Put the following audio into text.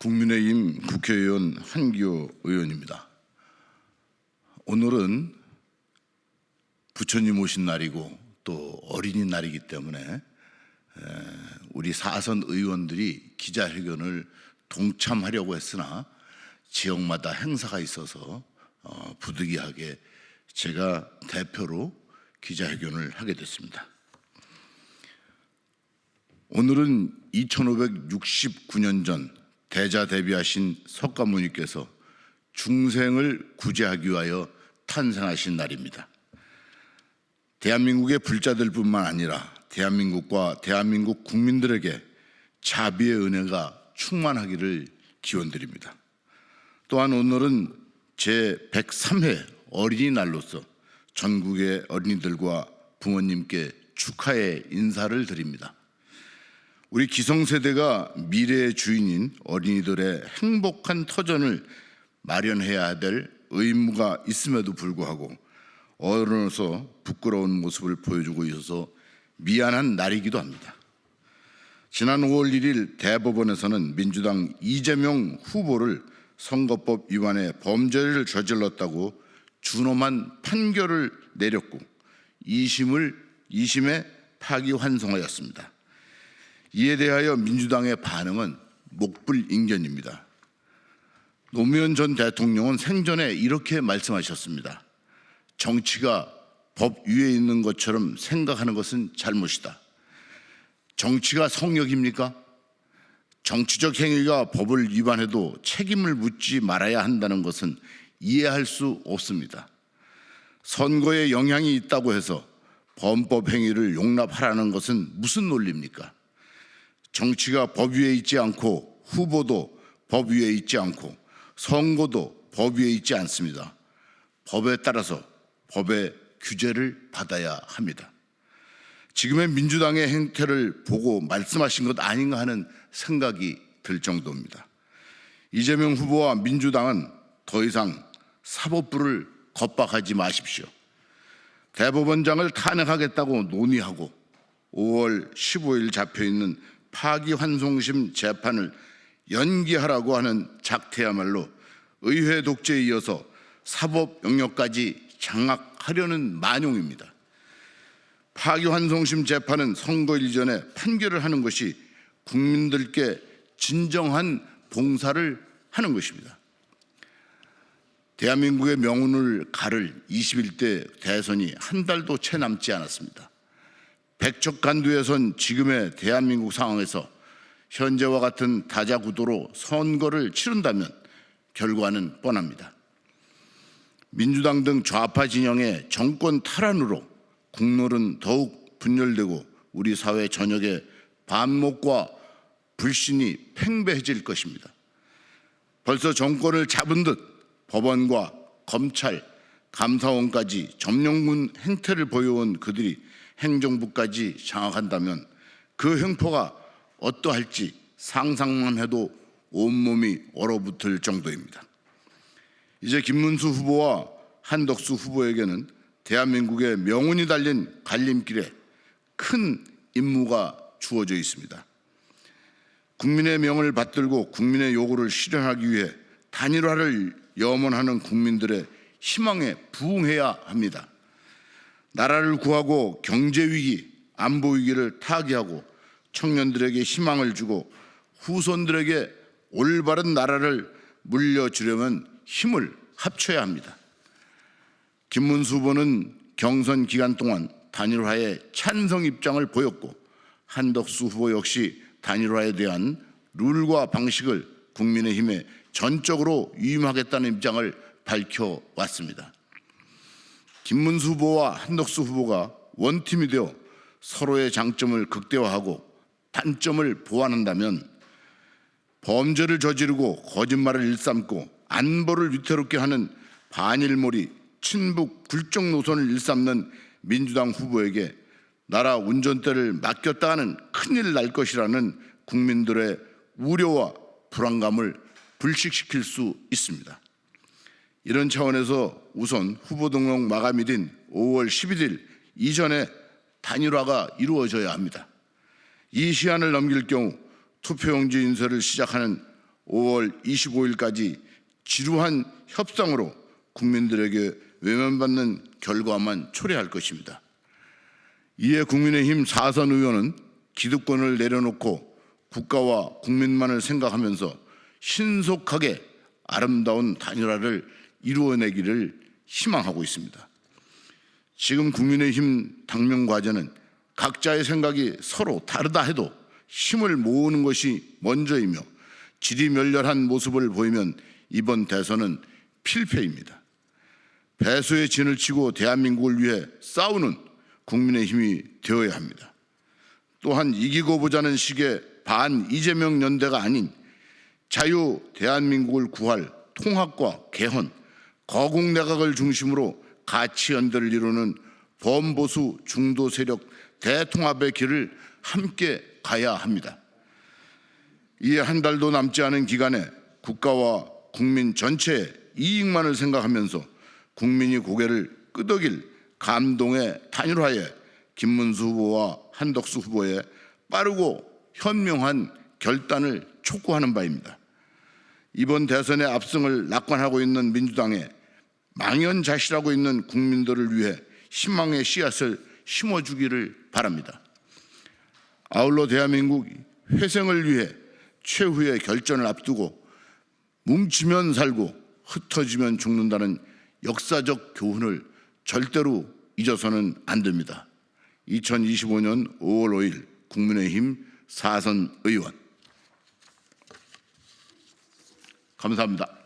국민의힘 국회의원 한기호 의원입니다. 오늘은 부처님 오신 날이고 또 어린이날이기 때문에 우리 사선 의원들이 기자회견을 동참하려고 했으나 지역마다 행사가 있어서 부득이하게 제가 대표로 기자회견을 하게 됐습니다. 오늘은 2569년 전 대자대비하신 석가모니께서 중생을 구제하기 위하여 탄생하신 날입니다. 대한민국의 불자들뿐만 아니라 대한민국과 대한민국 국민들에게 자비의 은혜가 충만하기를 기원드립니다. 또한 오늘은 제103회 어린이날로서 전국의 어린이들과 부모님께 축하의 인사를 드립니다. 우리 기성세대가 미래의 주인인 어린이들의 행복한 터전을 마련해야 될 의무가 있음에도 불구하고 어른으로서 부끄러운 모습을 보여주고 있어서 미안한 날이기도 합니다. 지난 5월 1일 대법원에서는 민주당 이재명 후보를 선거법 위반의 범죄를 저질렀다고 준엄한 판결을 내렸고 2심에 파기환송하였습니다. 이에 대하여 민주당의 반응은 목불인견입니다. 노무현 전 대통령은 생전에 이렇게 말씀하셨습니다. 정치가 법 위에 있는 것처럼 생각하는 것은 잘못이다. 정치가 성역입니까? 정치적 행위가 법을 위반해도 책임을 묻지 말아야 한다는 것은 이해할 수 없습니다. 선거에 영향이 있다고 해서 범법 행위를 용납하라는 것은 무슨 논리입니까? 정치가 법 위에 있지 않고 후보도 법 위에 있지 않고 선거도 법 위에 있지 않습니다. 법에 따라서 법의 규제를 받아야 합니다. 지금의 민주당의 행태를 보고 말씀하신 것 아닌가 하는 생각이 들 정도입니다. 이재명 후보와 민주당은 더 이상 사법부를 겁박하지 마십시오. 대법원장을 탄핵하겠다고 논의하고 5월 15일 잡혀있는 파기환송심 재판을 연기하라고 하는 작태야말로 의회 독재에 이어서 사법 영역까지 장악하려는 만용입니다. 파기환송심 재판은 선거일 전에 판결을 하는 것이 국민들께 진정한 봉사를 하는 것입니다. 대한민국의 명운을 가를 21대 대선이 한 달도 채 남지 않았습니다. 백척간두에선 지금의 대한민국 상황에서 현재와 같은 다자구도로 선거를 치른다면 결과는 뻔합니다. 민주당 등 좌파 진영의 정권 탈환으로 국룰은 더욱 분열되고 우리 사회 전역의 반목과 불신이 팽배해질 것입니다. 벌써 정권을 잡은 듯 법원과 검찰, 감사원까지 점령군 행태를 보여온 그들이 행정부까지 장악한다면 그 횡포가 어떠할지 상상만 해도 온몸이 얼어붙을 정도입니다. 이제 김문수 후보와 한덕수 후보에게는 대한민국의 명운이 달린 갈림길에 큰 임무가 주어져 있습니다. 국민의 명을 받들고 국민의 요구를 실현하기 위해 단일화를 염원하는 국민들의 희망에 부응해야 합니다. 나라를 구하고 경제위기, 안보위기를 타개하고 청년들에게 희망을 주고 후손들에게 올바른 나라를 물려주려면 힘을 합쳐야 합니다. 김문수 후보는 경선 기간 동안 단일화에 찬성 입장을 보였고 한덕수 후보 역시 단일화에 대한 룰과 방식을 국민의힘에 전적으로 위임하겠다는 입장을 밝혀왔습니다. 김문수 후보와 한덕수 후보가 원팀이 되어 서로의 장점을 극대화하고 단점을 보완한다면 범죄를 저지르고 거짓말을 일삼고 안보를 위태롭게 하는 반일몰이 친북 굴적 노선을 일삼는 민주당 후보에게 나라 운전대를 맡겼다 하는 큰일 날 것이라는 국민들의 우려와 불안감을 불식시킬 수 있습니다. 이런 차원에서 우선 후보 등록 마감일인 5월 11일 이전에 단일화가 이루어져야 합니다. 이 시한을 넘길 경우 투표용지 인쇄를 시작하는 5월 25일까지 지루한 협상으로 국민들에게 외면받는 결과만 초래할 것입니다. 이에 국민의힘 4선 의원은 기득권을 내려놓고 국가와 국민만을 생각하면서 신속하게 아름다운 단일화를 이루어내기를 희망하고 있습니다. 지금 국민의힘 당면 과제는 각자의 생각이 서로 다르다 해도 힘을 모으는 것이 먼저이며 지리멸렬한 모습을 보이면 이번 대선은 필패입니다. 배수의 진을 치고 대한민국을 위해 싸우는 국민의힘이 되어야 합니다. 또한 이기고 보자는 식의 반 이재명 연대가 아닌 자유 대한민국을 구할 통합과 개헌, 거국내각을 중심으로 가치 연대를 이루는 범보수 중도 세력 대통합의 길을 함께 가야 합니다. 이에 한 달도 남지 않은 기간에 국가와 국민 전체의 이익만을 생각하면서 국민이 고개를 끄덕일 감동의 단일화에 김문수 후보와 한덕수 후보의 빠르고 현명한 결단을 촉구하는 바입니다. 이번 대선의 압승을 낙관하고 있는 민주당에 망연자실하고 있는 국민들을 위해 희망의 씨앗을 심어주기를 바랍니다. 아울러 대한민국 회생을 위해 최후의 결전을 앞두고 뭉치면 살고 흩어지면 죽는다는 역사적 교훈을 절대로 잊어서는 안 됩니다. 2025년 5월 5일 국민의힘 4선 의원 감사합니다.